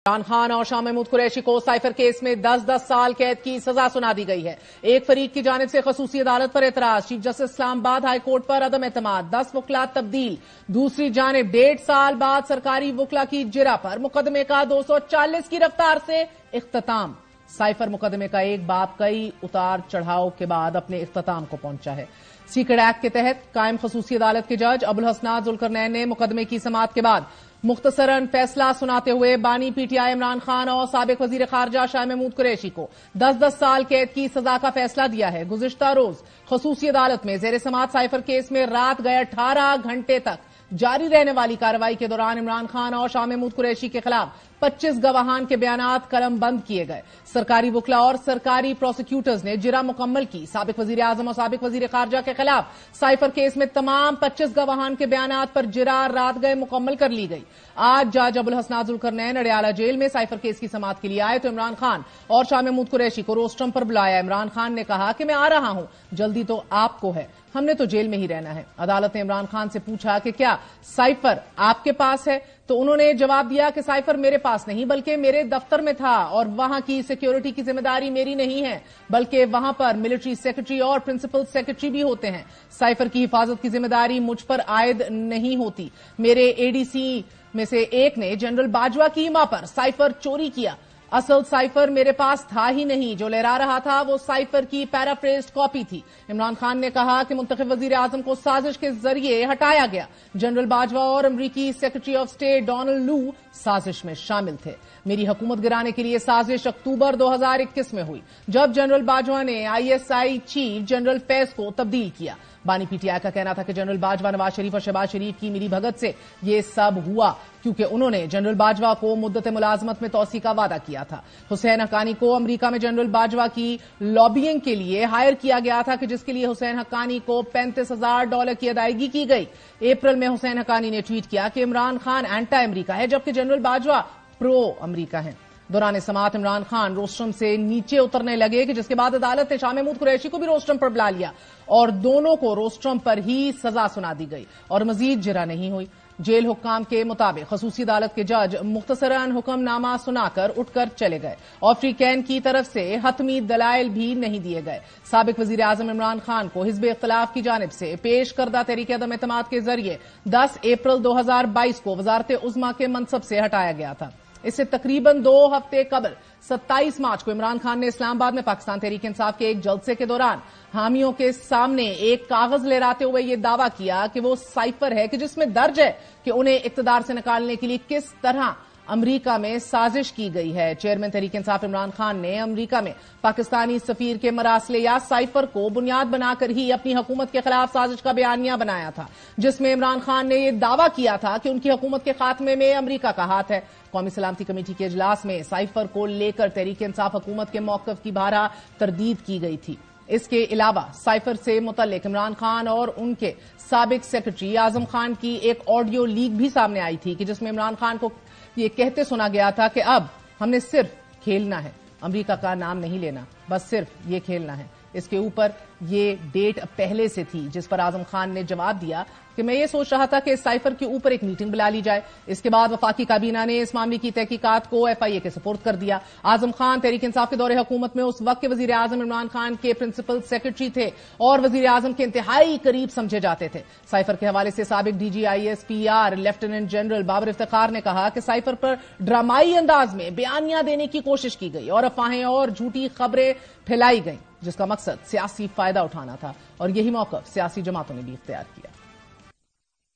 इमरान खान और शाह महमूद कुरैशी को cipher case में 10-10 साल कैद की सजा सुना दी गई है। एक फरीक की जानिब से खसूसी अदालत पर एतराज, chief justice Islamabad high court पर अदम एतमाद, 10 वकला तब्दील। दूसरी जानिब 1.5 साल बाद सरकारी वकला की जिरा पर मुकदमे का 240 की रफ्तार से इख्तिताम। साइफर मुकदमे का एक बाब कई उतार चढ़ाव के बाद अपने इख्तिताम को पहुंचा है। सीक्रेट एक्ट के तहत कायम खसूसी अदालत के जज अबुल हसनात जुल्करनैन ने मुकदमे की समाअत के बाद मुख्तसरन फैसला सुनाते हुए बानी पीटीआई इमरान खान और साबिक वजीर खारजा शाह महमूद कुरैशी को 10-10 साल कैद की सजा का फैसला दिया है। गुज़िश्ता रोज खसूसी अदालत में जेर समाअत साइफर केस में रात गए 18 घंटे तक जारी रहने वाली कार्रवाई के दौरान इमरान खान और शाह महमूद कुरैशी के खिलाफ 25 गवाहान के बयानात कलम बंद किए गए। सरकारी वकला और सरकारी प्रोसिक्यूटर्स ने जिरा मुकम्मल की। साबिक वजीर आजम और साबिक वजीर खारजा के खिलाफ साइफर केस में तमाम 25 गवाहान के बयानात पर जिरा रात गए मुकम्मल कर ली गई। आज जज अबुल हसनात जुल्करनैन अडयाला जेल में साइफर केस की समाअत के लिए आए तो इमरान खान और शाह महमूद कुरैशी को रोस्ट्रम पर बुलाया। इमरान खान ने कहा कि मैं आ रहा हूं, जल्दी तो आपको है, हमने तो जेल में ही रहना है। अदालत ने इमरान खान से पूछा कि क्या साइफर आपके पास है, तो उन्होंने जवाब दिया कि साइफर मेरे पास नहीं बल्कि मेरे दफ्तर में था और वहां की सिक्योरिटी की जिम्मेदारी मेरी नहीं है, बल्कि वहां पर मिलिट्री सेक्रेटरी और प्रिंसिपल सेक्रेटरी भी होते हैं। साइफर की हिफाजत की जिम्मेदारी मुझ पर आयद नहीं होती। मेरे एडीसी में से एक ने जनरल बाजवा की ईमा पर साइफर चोरी किया। असल साइफर मेरे पास था ही नहीं, जो लहरा रहा था वो साइफर की पैराफ्रेज्ड कॉपी थी। इमरान खान ने कहा कि मुंतखब वजीर आजम को साजिश के जरिए हटाया गया। जनरल बाजवा और अमरीकी सेक्रेटरी ऑफ स्टेट डोनाल्ड लू साजिश में शामिल थे। मेरी हुकूमत गिराने के लिए साजिश अक्टूबर 2021 में हुई, जब जनरल बाजवा ने आईएसआई चीफ जनरल फैज को तब्दील किया। बानी पीटीआई का कहना था कि जनरल बाजवा, नवाज शरीफ और शहबाज शरीफ की मिली भगत से ये सब हुआ, क्योंकि उन्होंने जनरल बाजवा को मुद्दत मुलाजमत में तौसी का वादा किया था। हुसैन हक्कानी को अमरीका में जनरल बाजवा की लॉबिंग के लिए हायर किया गया था, कि जिसके लिए हुसैन हक्कानी को $35,000 की अदायगी की गई। अप्रैल में हुसैन हक्कानी ने ट्वीट किया कि इमरान खान एंटी अमरीका है, जबकि जनरल बाजवा प्रो अमरीका है। दौरान समाअत इमरान खान रोस्ट्रम से नीचे उतरने लगे, कि जिसके बाद अदालत ने शाह महमूद कुरैशी को भी रोस्ट्रम पर बुला लिया और दोनों को रोस्ट्रम पर ही सजा सुना दी गई और मजीद जिरा नहीं हुई। जेल हुक्काम के मुताबिक खसूसी अदालत के जज मुख्तसरन हुक्मनामा सुनाकर उठकर चले गए और फ्रीकैन की तरफ से हतमी दलाइल भी नहीं दिए गए। साबिक वजीर आजम इमरान खान को हिज़्ब इख्तिलाफ की जानिब से पेश करदा तहरीक अदम एतमाद के जरिए 10 अप्रैल 2022 को वजारत उज़्मा के मनसब से हटाया गया था। इससे तकरीबन 2 हफ्ते कबल 27 मार्च को इमरान खान ने इस्लामाबाद में पाकिस्तान तहरीक इंसाफ के एक जलसे के दौरान हामियों के सामने एक कागज लहराते हुए यह दावा किया कि वो साइफर है, कि जिसमें दर्ज है कि उन्हें इक्तदार से निकालने के लिए किस तरह अमरीका में साजिश की गई है। चेयरमैन तहरीक इंसाफ इमरान खान ने अमरीका में पाकिस्तानी सफीर के मरासले या साइफर को बुनियाद बनाकर ही अपनी हुकूमत के खिलाफ साजिश का बयानिया बनाया था, जिसमें इमरान खान ने यह दावा किया था कि उनकी हुकूमत के खात्मे में अमरीका का हाथ है। कौमी सलामती कमेटी के इजलास में साइफर को लेकर तहरीक इंसाफ हुकूमत के मौकफ की बारहा तरदीद की गई थी। इसके अलावा साइफर से मुतल्लिक इमरान खान और उनके साबिक सेक्रेटरी आजम खान की एक ऑडियो लीक भी सामने आई थी, कि जिसमें इमरान खान को ये कहते सुना गया था कि अब हमने सिर्फ खेलना है, अमरीका का नाम नहीं लेना, बस सिर्फ ये खेलना है। इसके ऊपर ये डेट पहले से थी, जिस पर आजम खान ने जवाब दिया कि मैं ये सोच रहा था कि साइफर के ऊपर एक मीटिंग बुला ली जाए। इसके बाद वफाकी काबीना ने इस मामले की तहकीकात को FIA के सुपुर्द कर दिया। आजम खान तहरीक इंसाफ के दौरे हुकूमत में उस वक्त के वजीर आजम इमरान खान के प्रिंसिपल सेक्रेटरी थे और वजीर आजम के इंतहाई करीब समझे जाते थे। साइफर के हवाले से साबिक DG ISPR lieutenant general Babar Iftikhar ने कहा कि साइफर पर ड्रामाई अंदाज में बयानिया देने की कोशिश की गई और अफवाहें और झूठी खबरें फैलाई गईं, जिसका मकसद सियासी फायदा उठाना था और यही मौकफ सियासी जमातों ने भी इख्तियार किया।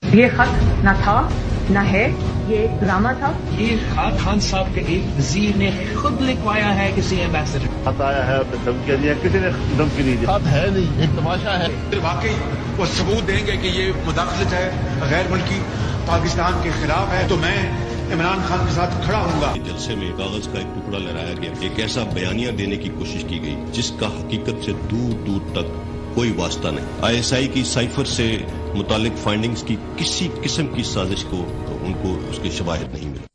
ये खत न था न है, ये ड्रामा था। ये खत खान साहब के एक वजीर ने खुद लिखवाया है किसी एम्बेसडर। खत आया है, धमकी दिया, किसी ने धमकी नहीं दी। खत है नहीं, एक तमाशा है। वाकई वो सबूत देंगे कि ये मुदाखलत है गैर मुल्की पाकिस्तान के खिलाफ है, तो मैं इमरान खान के साथ खड़ा होऊंगा। जलसे में कागज का एक टुकड़ा लहराया गया, एक ऐसा बयानिया देने की कोशिश की गई जिसका हकीकत से दूर दूर तक कोई वास्ता नहीं। ISI की साइफर से मुतालिक फाइंडिंग्स की किसी किस्म की साजिश को उनको उसके शवाहिद नहीं मिले।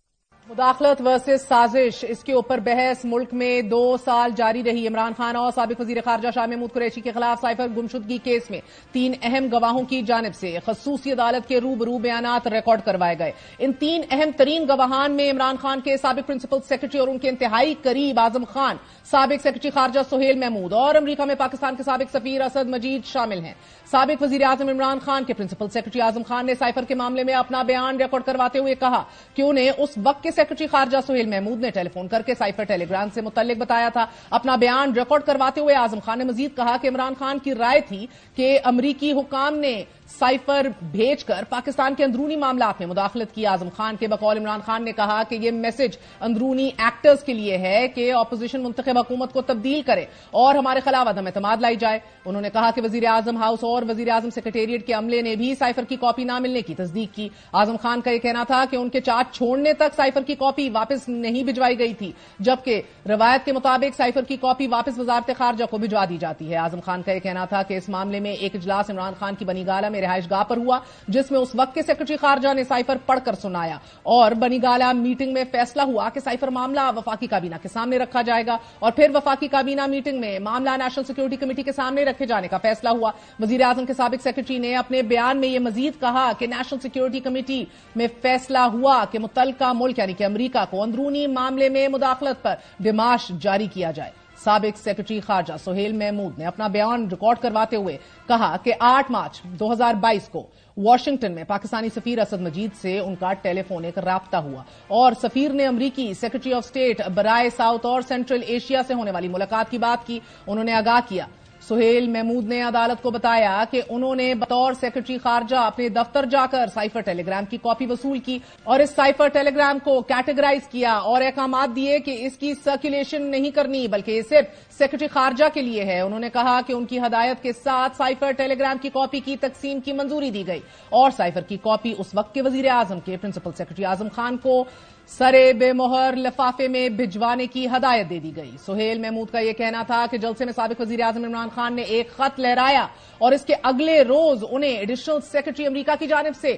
مداخلت ورسز سازش، اس کے اوپر بحث ملک میں 2 سال جاری رہی۔ عمران خان اور سابق وزیر خارجہ شاہ محمود قریشی کے خلاف سائفر گمشدگی کیس میں 3 اہم گواہوں کی جانب سے خصوصی عدالت کے روبرو بیانات ریکارڈ کروائے گئے۔ ان 3 اہم ترین گواہان میں عمران خان کے سابق پرنسپل سیکرٹری اور ان کے انتہائی قریب اعظم خان، سابق سیکرٹری خارجہ سہیل محمود اور امریکہ میں پاکستان کے سابق سفیر اسد مجید شامل ہیں۔ سابق وزیر اعظم عمران خان کے پرنسپل سیکرٹری اعظم خان نے سائفر کے معاملے میں اپنا بیان ریکارڈ کرواتے ہوئے کہا کہ انہیں اس وقت کے سیکرٹری خارجہ سہیل محمود نے ٹیلی فون کر کے سائفر ٹیلی گرام سے متعلق بتایا تھا۔ اپنا بیان ریکارڈ کرواتے ہوئے اعظم خان نے مزید کہا کہ عمران خان کی رائے تھی کہ امریکی حکام نے سائفر بھیج کر پاکستان کے اندرونی معاملات میں مداخلت کی۔ اعظم خان کے بقول عمران خان نے کہا کہ یہ میسج اندرونی ایکٹرز کے لیے ہے کہ اپوزیشن منتخب حکومت کو تبدیل کرے اور ہمارے خلاف عدم اعتماد لائی جائے۔ انہوں نے کہا کہ وزیر اعظم ہاؤس اور وزیر اعظم سیکریٹریٹ کے عملے نے بھی سائفر کی کاپی نہ ملنے کی تصدیق کی۔ اعظم خان کا یہ کہنا تھا کہ ان کے چارج چھوڑنے تک سائفر کی کاپی واپس نہیں بھجوائی گئی تھی، جبکہ روایت کے مطابق سائفر کی کاپی واپس وزارت خارجہ کو بھجوا دی جاتی ہے۔ اعظم خان کا یہ کہنا تھا کہ اس معاملے میں ایک اجلاس عمران خان کی بنی گالہ میں رہائش گاہ پر ہوا، جس میں اس وقت کے سیکرٹری خارجہ نے سائفر پڑھ کر سنایا اور بنی گالہ میٹنگ میں فیصلہ ہوا کہ سائفر معاملہ وفاقی کابینہ کے سامنے رکھا جائے گا اور پھر وفاقی کابینہ میٹنگ میں معاملہ نیشنل سیکورٹی کمیٹی کے سامنے رکھے جانے کا فیصلہ ہوا۔ وزیر اعظم کے سابق سیکرٹری نے اپنے بیان میں یہ مزید کہا کہ نیشنل سیکورٹی کمیٹی میں فیصلہ ہوا کہ متعلقہ ملک یعنی کہ امریکہ کو اندرونی معاملے میں مداخلت پر ڈیمارش جاری کیا جائے۔ سابق سیکرٹری خارجہ سہیل محمود نے اپنا بیان ریکارڈ کرواتے ہوئے کہا کہ 8 مارچ 2022 کو واشنگٹن میں پاکستانی سفیر اسد مجید سے ان کا ٹیلی فونک رابطہ ہوا اور سفیر نے امریکی سیکرٹری آف اسٹیٹ برائے ساؤتھ اور سینٹرل ایشیا سے ہونے والی ملاقات کی بات کی۔ انہوں نے آگاہ کیا۔ سہیل محمود نے عدالت کو بتایا کہ انہوں نے بطور سیکرٹری خارجہ اپنے دفتر جا کر سائفر ٹیلی گرام کی کاپی وصول کی اور اس سائفر ٹیلی گرام کو کیٹیگرائز کیا اور احکامات دیے کہ اس کی سرکولیشن نہیں کرنی بلکہ یہ صرف سیکرٹری خارجہ کے لیے ہے۔ انہوں نے کہا کہ ان کی ہدایت کے ساتھ سائفر ٹیلی گرام کی کاپی کی تقسیم کی منظوری دی گئی اور سائفر کی کاپی اس وقت کے وزیر اعظم کے پرنسپل سیکرٹری اعظم خان کو سرے بے مہر لفافے میں بھجوانے کی ہدایت دے دی گئی۔ سہیل محمود کا یہ کہنا تھا کہ جلسے میں سابق وزیر اعظم عمران خان نے ایک خط لہرایا اور اس کے اگلے روز انہیں ایڈیشنل سیکرٹری امریکہ کی جانب سے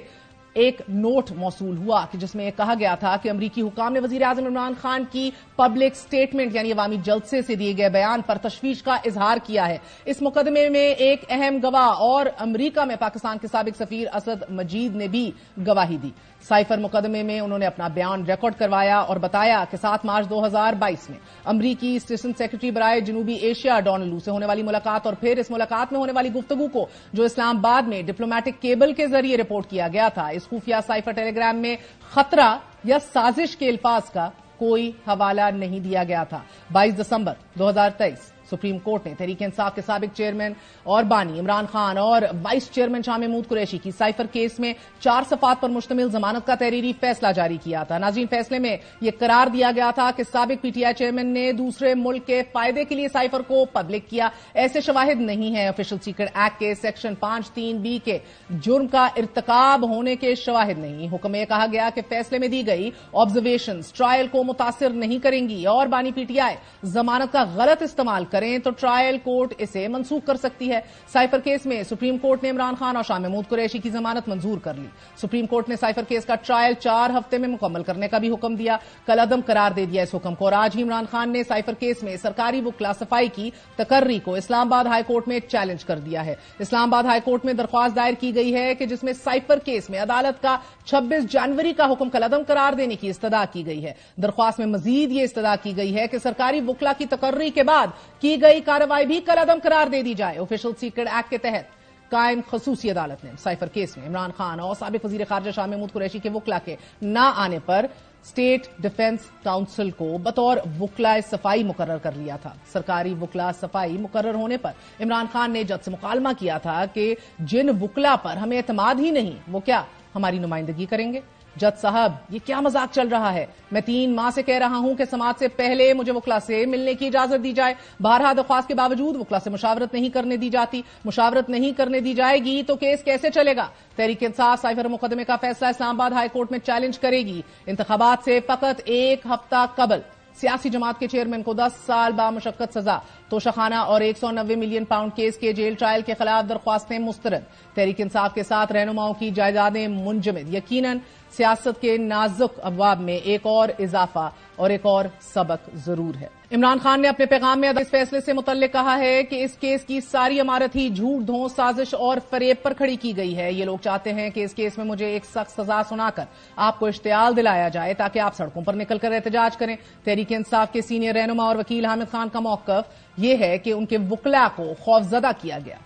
ایک نوٹ موصول ہوا کہ جس میں کہا گیا تھا کہ امریکی حکام نے وزیر اعظم عمران خان کی پبلک سٹیٹمنٹ یعنی عوامی جلسے سے دیے گئے بیان پر تشویش کا اظہار کیا ہے۔ اس مقدمے میں ایک اہم گواہ اور امریکہ میں پاکستان کے سابق سفیر اسد مجید نے بھی گواہی دی۔ سائفر مقدمے میں انہوں نے اپنا بیان ریکارڈ کروایا اور بتایا کہ 7 مارچ 2022 میں امریکی اسسٹنٹ سیکرٹری برائے جنوبی ایشیا ڈونلڈ لو سے ہونے والی ملاقات اور پھر اس ملاقات میں ہونے والی گفتگو کو جو اسلام آباد میں ڈپلومیٹک کیبل کے ذریعے رپورٹ کیا گیا تھا، اس خفیہ سائفر ٹیلی گرام میں خطرہ یا سازش کے الفاظ کا کوئی حوالہ نہیں دیا گیا تھا۔ 22 دسمبر 2023 سپریم کورٹ نے تحریک انصاف کے سابق چیئرمین اور بانی عمران خان اور وائس چیئرمین شاہ محمود قریشی کی سائفر کیس میں 4 صفحات پر مشتمل ضمانت کا تحریری فیصلہ جاری کیا تھا۔ ناظرین، فیصلے میں یہ قرار دیا گیا تھا کہ سابق پی ٹی آئی چیئرمین نے دوسرے ملک کے فائدے کے لیے سائفر کو پبلک کیا، ایسے شواہد نہیں ہیں۔ آفیشل سیکرٹ ایکٹ کے سیکشن 5(3)(b) کے جرم کا ارتکاب ہونے کے شواہد نہیں۔ حکم میں کہا گیا کہ فیصلے میں دی گئی آبزرویشنز ٹرائل کو متاثر نہیں کریں گی اور بانی پی ٹی آئی ضمانت کا غلط استعمال کریں تو ٹرائل کورٹ اسے منسوخ کر سکتی ہے۔ سائفر کیس میں سپریم کورٹ نے عمران خان اور شاہ محمود قریشی کی ضمانت منظور کر لی۔ سپریم کورٹ نے سائفر کیس کا ٹرائل 4 ہفتے میں مکمل کرنے کا بھی حکم دیا، کل عدم قرار دے دیا اس حکم کو اور آج ہی عمران خان نے سائفر کیس میں سرکاری وکلا صفائی کی تقرری کو اسلام آباد ہائی کورٹ میں چیلنج کر دیا ہے۔ اسلام آباد ہائی کورٹ میں درخواست دائر کی گئی ہے کہ جس میں سائفر کیس میں عدالت کا 26 جنوری کا حکم کل عدم قرار دینے کی استدعا کی گئی ہے۔ درخواست میں مزید یہ استدعا کی گئی ہے کہ سرکاری وکلا کی تقرری کے بعد کی گئی کارروائی بھی کل عدم قرار دے دی جائے۔ آفیشل سیکرٹ ایکٹ کے تحت قائم خصوصی عدالت نے سائفر کیس میں عمران خان اور سابق وزیر خارجہ شاہ محمود قریشی کے وکلا کے نہ آنے پر اسٹیٹ ڈیفنس کاؤنسل کو بطور وکلا صفائی مقرر کر لیا تھا۔ سرکاری وکلا صفائی مقرر ہونے پر عمران خان نے جج سے مکالمہ کیا تھا کہ جن وکلا پر ہمیں اعتماد ہی نہیں وہ کیا ہماری نمائندگی کریں گے؟ جج صاحب، یہ کیا مذاق چل رہا ہے؟ میں 3 ماہ سے کہہ رہا ہوں کہ سماعت سے پہلے مجھے وکلا سے ملنے کی اجازت دی جائے، بارہا درخواست کے باوجود وکلا سے مشاورت نہیں کرنے دی جاتی، مشاورت نہیں کرنے دی جائے گی تو کیس کیسے چلے گا؟ تحریک انصاف سائفر مقدمے کا فیصلہ اسلام آباد ہائی کورٹ میں چیلنج کرے گی۔ انتخابات سے فقط 1 ہفتہ قبل سیاسی جماعت کے چیئرمین کو 10 سال بامشقت سزا، توشخانہ اور 190 ملین پاؤنڈ کیس کے جیل ٹرائل کے خلاف درخواستیں مسترد۔ تحریک انصاف کے ساتھ رہنماؤں کی جائیدادیں منجمد۔ یقیناً सियासत के नाजुक अबवाब में एक और इजाफा और एक और सबक जरूर है। इमरान खान ने अपने पैगाम में इस फैसले से मुतल्लिक कहा है कि इस केस की सारी इमारत ही झूठ, धोंस, साजिश और फरेब पर खड़ी की गई है। ये लोग चाहते हैं कि इस केस में मुझे एक सख्त सजा सुनाकर आपको इश्तियाल दिलाया जाए ताकि आप सड़कों पर निकलकर एहतजाज करें। तहरीक इंसाफ के सीनियर रहनुमा और वकील हामिद खान का मौक़िफ़ ये है कि उनके वकला को खौफजदा किया गया।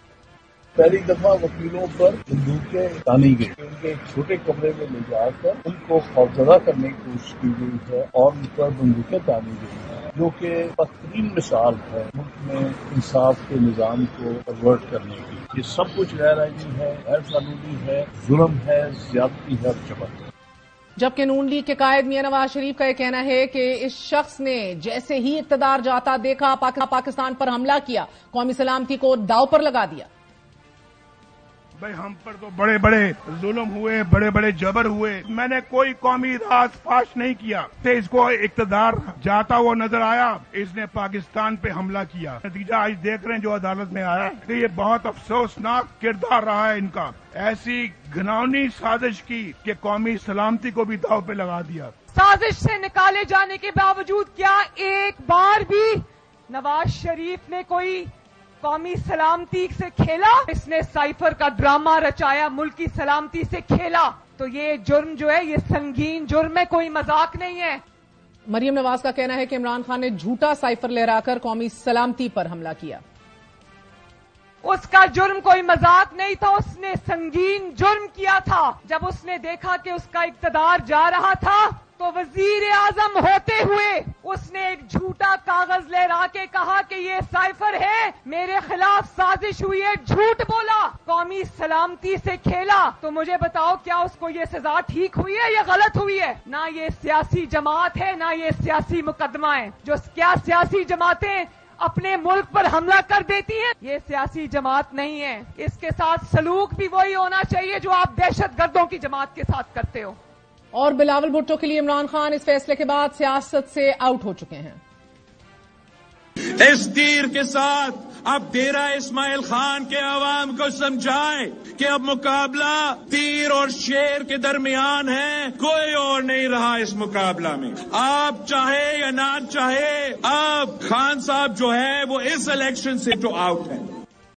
पहली दफा वकीलों पर बंदूकें तानी गई, उनके एक छोटे कमरे में ले जाकर उनको खौफजदा करने की कोशिश की गई है और उन पर बंदूकें तानी गई हैं, जो कि बदतरीन मिसाल है मुल्क में इंसाफ के निज़ाम को परवर्ट करने की। ये सब कुछ गैर आईनी है, गैर कानूनी है, जुल्म है, ज्यादती है और जबर है। जबकि नून लीग के कायद मियां नवाज शरीफ का यह कहना है कि इस शख्स ने जैसे ही इक़्तिदार जाता देखा पाकिस्तान पर हमला किया, कौमी सलामती को दांव पर लगा दिया। भाई हम पर तो बड़े बड़े जुल्म हुए, बड़े बड़े जबर हुए, मैंने कोई कौमी राज फाश नहीं किया। तो इसको इक़्तिदार जाता हुआ नजर आया, इसने पाकिस्तान पे हमला किया। नतीजा आज देख रहे हैं जो अदालत में आया। तो ये बहुत अफसोसनाक किरदार रहा है इनका, ऐसी घिनौनी साजिश की कि कौमी सलामती को भी दांव पे लगा दिया। साजिश से निकाले जाने के बावजूद क्या एक बार भी नवाज शरीफ ने कोई कौमी सलामती से खेला? इसने साइफर का ड्रामा रचाया, मुल्क की सलामती से खेला। तो ये जुर्म जो है ये संगीन जुर्म है, कोई मजाक नहीं है। मरियम नवाज का कहना है कि इमरान खान ने झूठा साइफर लहराकर कौमी सलामती पर हमला किया। उसका जुर्म कोई मजाक नहीं था, उसने संगीन जुर्म किया था। जब उसने देखा कि उसका इक़्तिदार जा रहा था तो वजीर आजम होते हुए उसने एक झूठा कागज लहरा के कहा कि ये साइफर है, मेरे खिलाफ साजिश हुई है, झूठ बोला, कौमी सलामती से खेला। तो मुझे बताओ क्या उसको ये सजा ठीक हुई है या गलत हुई है? ना ये सियासी जमात है, ना ये सियासी मुकदमा है। जो क्या सियासी जमातें अपने मुल्क पर हमला कर देती हैं, ये सियासी जमात नहीं है। इसके साथ सलूक भी वही होना चाहिए जो आप दहशतगर्दों की जमात के साथ करते हो। और बिलावल भुट्टो के लिए इमरान खान इस फैसले के बाद सियासत से आउट हो चुके हैं। इस तीर के साथ अब डेरा इस्माइल खान के अवाम को समझाएं कि अब मुकाबला तीर और शेर के दरमियान है, कोई और नहीं रहा इस मुकाबला में। आप चाहे या ना चाहे, अब खान साहब जो है वो इस इलेक्शन से जो आउट है।